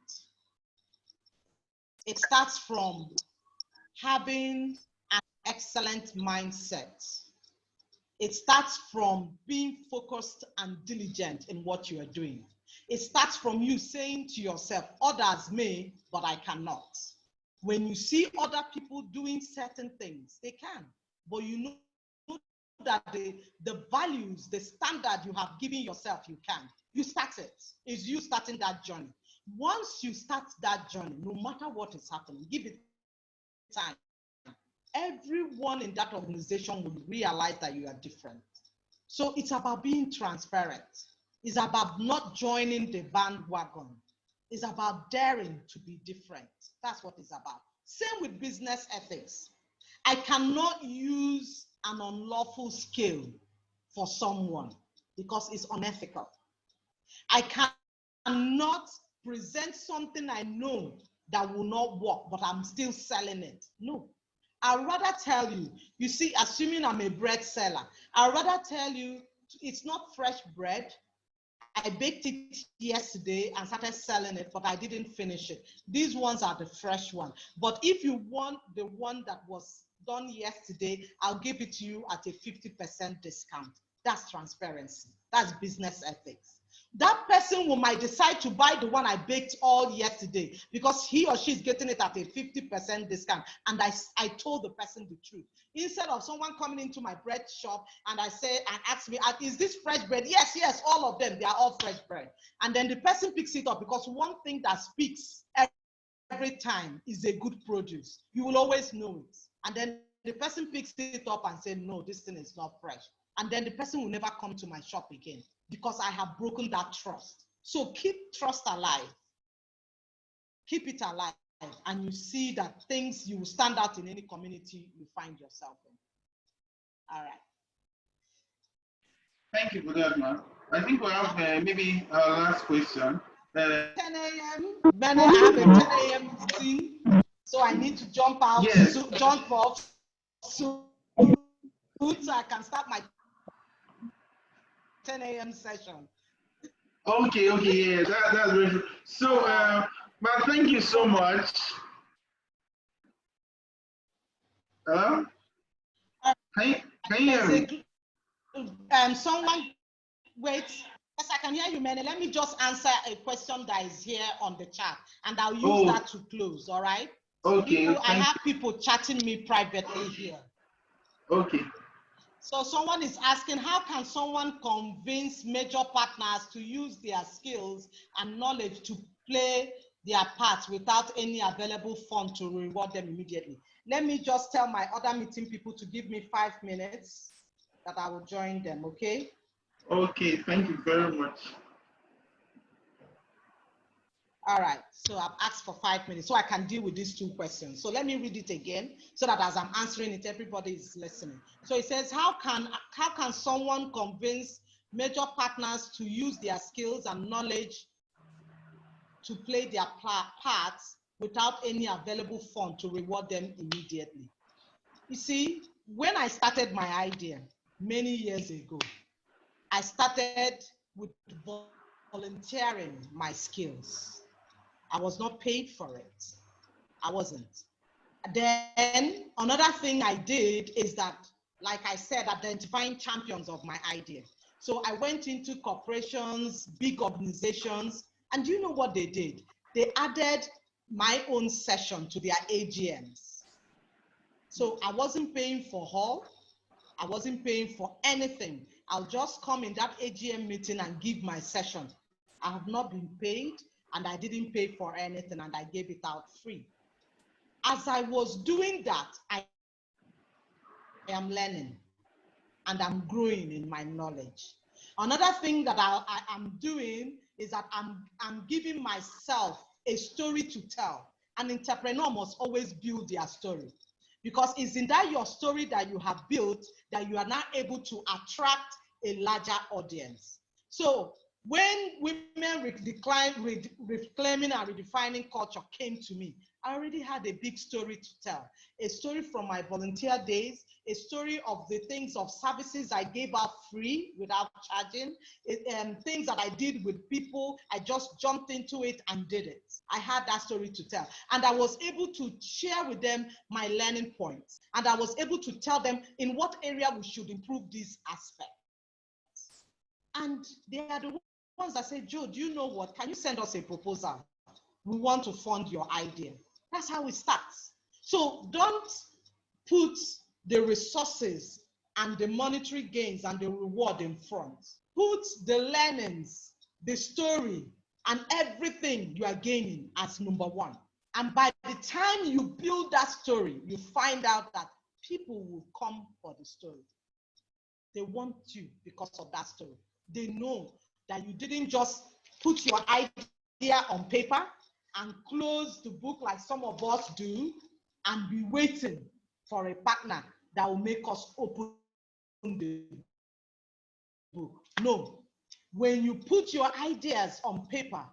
It starts from having an excellent mindset. It starts from being focused and diligent in what you are doing. It starts from you saying to yourself, others may, but I cannot. When you see other people doing certain things, they can, but you know that the values, the standard you have given yourself, you can. You start it. It's you starting that journey. Once you start that journey, no matter what is happening, give it time. Everyone in that organization will realize that you are different. So it's about being transparent. It's about not joining the bandwagon. It's about daring to be different. That's what it's about. Same with business ethics. I cannot use an unlawful skill for someone because it's unethical. I cannot present something I know that will not work, but I'm still selling it. No. I'd rather tell you, you see, assuming I'm a bread seller, I'd rather tell you it's not fresh bread. I baked it yesterday and started selling it, but I didn't finish it. These ones are the fresh one. But if you want the one that was done yesterday, I'll give it to you at a 50% discount. That's transparency. That's business ethics. That person might decide to buy the one I baked all yesterday because he or she is getting it at a 50% discount. And I told the person the truth. Instead of someone coming into my bread shop and ask me, is this fresh bread? Yes, yes, all of them, they are all fresh bread. And then the person picks it up because one thing that speaks every time is a good produce. You will always know it. And then the person picks it up and says, no, this thing is not fresh. And then the person will never come to my shop again because I have broken that trust. So keep trust alive. Keep it alive. And you see that things, you will stand out in any community you find yourself in. All right. Thank you for that, ma'am. I think we have maybe our last question. 10 a.m. Mene, I have a 10 a.m. meeting, so I need to jump out, yes. jump off soon so I can start my 10 a.m. session. Okay, yeah, that's very true. So, but thank you so much. Hello? Can you hear me? Someone, wait. Yes, I can hear you, Mene. Let me just answer a question that is here on the chat, and I'll use that to close, all right? Okay. I have people chatting me privately here. Okay. So someone is asking, how can someone convince major partners to use their skills and knowledge to play their part without any available fund to reward them immediately? Let me just tell my other meeting people to give me 5 minutes that I will join them, okay? Okay, thank you very much. All right, so I've asked for 5 minutes so I can deal with these 2 questions. So let me read it again so that as I'm answering it, everybody is listening. So it says, how can someone convince major partners to use their skills and knowledge to play their parts without any available fund to reward them immediately? You see, when I started my idea many years ago, I started with volunteering my skills. I was not paid for it. I wasn't. Then another thing I did is that, like I said, identifying champions of my idea. So I went into corporations, big organizations, and you know what they did? They added my own session to their AGMs. So I wasn't paying for hall. I wasn't paying for anything. I'll just come in that AGM meeting and give my session. I have not been paid, and I didn't pay for anything, and I gave it out free. As I was doing that, I am learning, and I'm growing in my knowledge. Another thing that I am doing is that I'm giving myself a story to tell. An entrepreneur must always build their story, because it's in that your story that you have built that you are now able to attract a larger audience. So when women reclaiming and redefining culture came to me, I already had a big story to tell. A story from my volunteer days, a story of the things of services I gave out free without charging, things that I did with people. I just jumped into it and did it. I had that story to tell. And I was able to share with them my learning points. And I was able to tell them in what area we should improve these aspects. And they are the ones that say, Joe, do you know what? Can you send us a proposal? We want to fund your idea. That's how it starts. So don't put the resources and the monetary gains and the reward in front. Put the learnings, the story, and everything you are gaining as number one. And by the time you build that story, you find out that people will come for the story. They want you because of that story. They know that you didn't just put your idea on paper and close the book like some of us do and be waiting for a partner that will make us open the book. No. When you put your ideas on paper,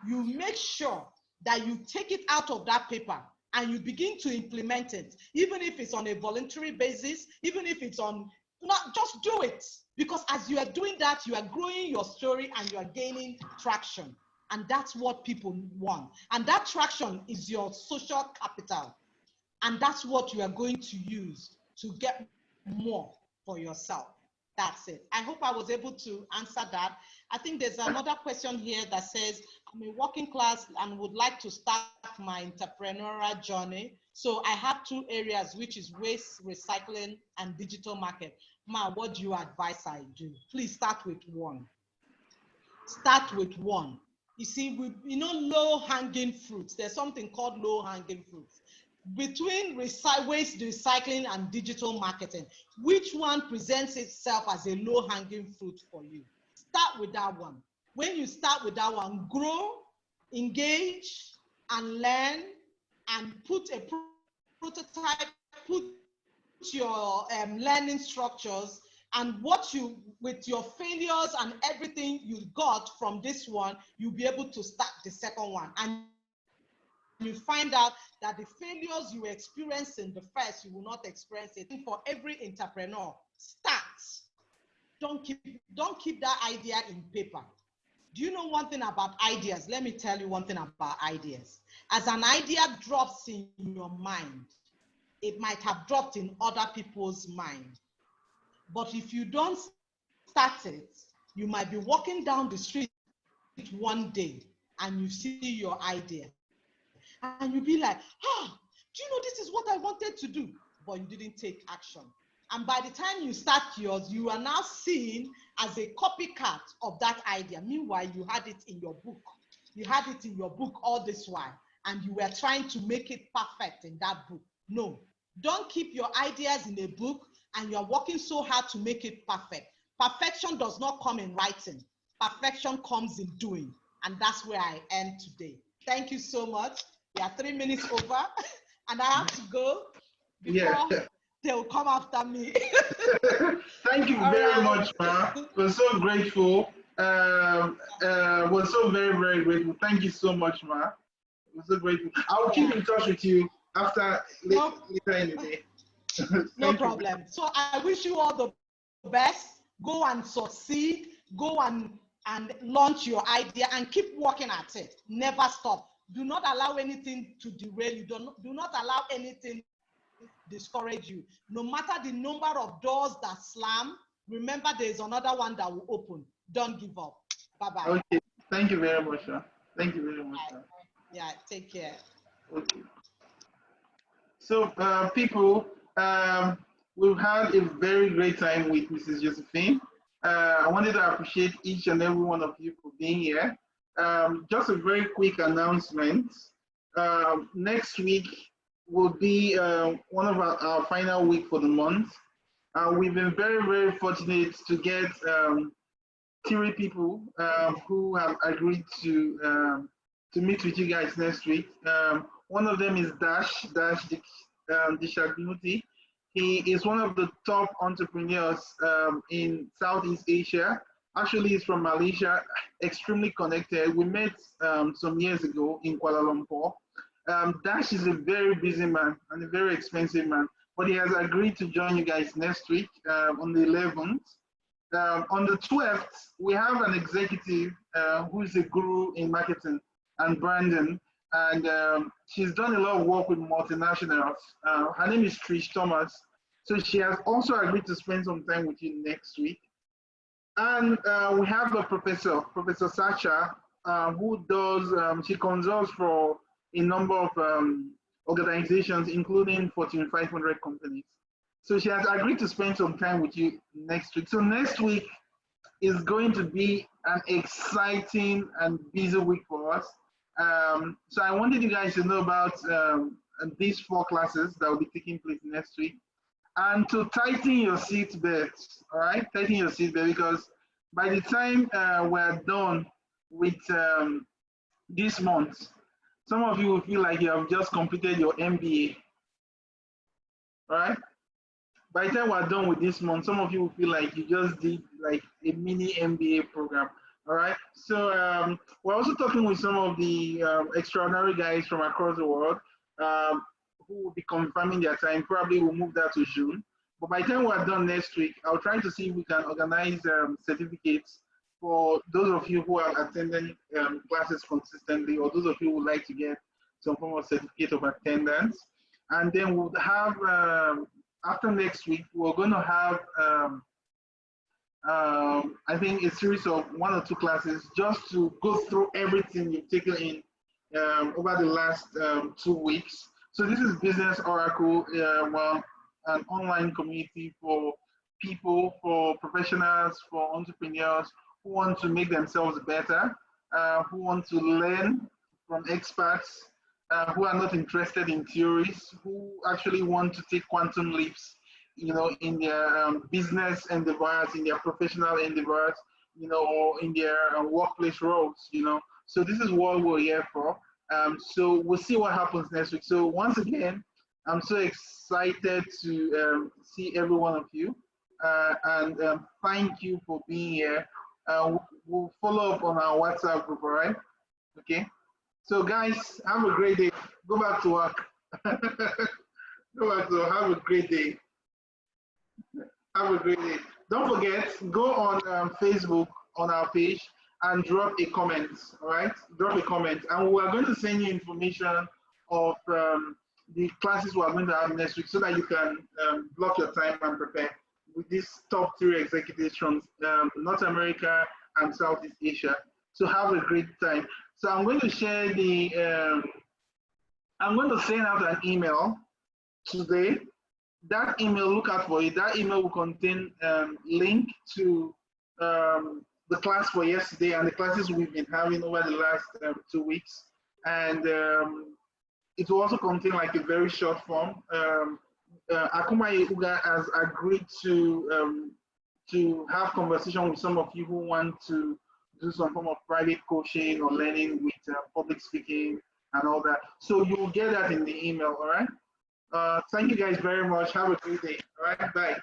you make sure that you take it out of that paper and you begin to implement it, even if it's on a voluntary basis, even if it's on, not just do it. Because as you are doing that, you are growing your story and you are gaining traction. And that's what people want. And that traction is your social capital. And that's what you are going to use to get more for yourself. That's it. I hope I was able to answer that. I think there's another question here that says, I'm a working class and would like to start my entrepreneurial journey. So I have 2 areas, which is waste recycling and digital market. Ma, what do you advise I do? Please start with one. Start with one. You see, low-hanging fruits. There's something called low-hanging fruits. Between waste recycling and digital marketing, which one presents itself as a low-hanging fruit for you? Start with that one. When you start with that one, grow, engage, and learn, and put a prototype, put your learning structures, and with your failures and everything you got from this one, you'll be able to start the second one. And you find out that the failures you experience in the first, you will not experience it. For every entrepreneur, start. don't keep that idea in paper. Do you know one thing about ideas? Let me tell you one thing about ideas. As an idea drops in your mind, it might have dropped in other people's mind. But if you don't start it, you might be walking down the street one day and you see your idea. And you'll be like, do you know this is what I wanted to do? But you didn't take action. And by the time you start yours, you are now seen as a copycat of that idea. Meanwhile, you had it in your book. You had it in your book all this while, and you were trying to make it perfect in that book. No, don't keep your ideas in a book and you're working so hard to make it perfect. Perfection does not come in writing. Perfection comes in doing. And that's where I end today. Thank you so much. We are 3 minutes over, and I have to go before they'll come after me. Thank you very much, Ma. We're so grateful. We're so very, very grateful. Thank you so much, Ma. We're so grateful. I'll keep in touch with you after later in the day. No problem. So I wish you all the best. Go and succeed. Go and launch your idea and keep working at it. Never stop. Do not allow anything to derail you. Do not allow anything discourage you. No matter the number of doors that slam, remember there is another one that will open. Don't give up. Bye-bye. Okay. Thank you very much, sir. Thank you very much, sir. Yeah, take care. Okay. So, people, we've had a very great time with Mrs. Josephine. I wanted to appreciate each and every one of you for being here. Just a very quick announcement. Next week will be one of our final week for the month. We've been very, very fortunate to get 3 people who have agreed to meet with you guys next week. One of them is Dash Dishagnuti. He is one of the top entrepreneurs in Southeast Asia. Actually, he's from Malaysia, extremely connected. We met some years ago in Kuala Lumpur. Dash is a very busy man and a very expensive man, but he has agreed to join you guys next week on the 11th. On the 12th, we have an executive who is a guru in marketing and branding, and she's done a lot of work with multinationals. Her name is Trish Thomas. So she has also agreed to spend some time with you next week. And we have a Professor Sacha, who does, she consults for a number of organizations, including Fortune 500 companies. So she has agreed to spend some time with you next week. So next week is going to be an exciting and busy week for us. So I wanted you guys to know about these 4 classes that will be taking place next week. And to tighten your seat belts, all right? Tighten your seat belts, because by the time we're done with this month, some of you will feel like you have just completed your MBA, all right? By the time we're done with this month, some of you will feel like you just did like a mini MBA program, all right? So we're also talking with some of the extraordinary guys from across the world who will be confirming their time. Probably we'll move that to June. But by the time we're done next week, I'll try to see if we can organize certificates for those of you who are attending classes consistently, or those of you who would like to get some form of certificate of attendance. And then we'll have, after next week, we're going to have, I think, a series of 1 or 2 classes just to go through everything you've taken in over the last 2 weeks. So this is Business Oracle, well, an online community for people, for professionals, for entrepreneurs who want to make themselves better, who want to learn from experts, who are not interested in theories, who actually want to take quantum leaps, you know, in their business endeavors, in their professional endeavors, you know, or in their workplace roles, you know. So this is what we're here for. So we'll see what happens next week. So once again, I'm so excited to see every one of you, and thank you for being here. We'll follow up on our WhatsApp group, all right? Okay. So guys, have a great day. Go back to work. Go back to work. Have a great day. Have a great day. don't forget, go on Facebook on our page and drop a comment, all right? Drop a comment, and we are going to send you information of the classes we are going to have next week so that you can block your time and prepare with these top 3 executives from North America and Southeast Asia. So have a great time. So I'm going to share the, I'm going to send out an email today. That email, look out for it. That email will contain link to the class for yesterday and the classes we've been having over the last 2 weeks. And it will also contain like a very short form. Akumaye Uga has agreed to have conversation with some of you who want to do some form of private coaching or learning with public speaking and all that. So you will get that in the email, all right? Thank you guys very much. Have a great day. All right, bye.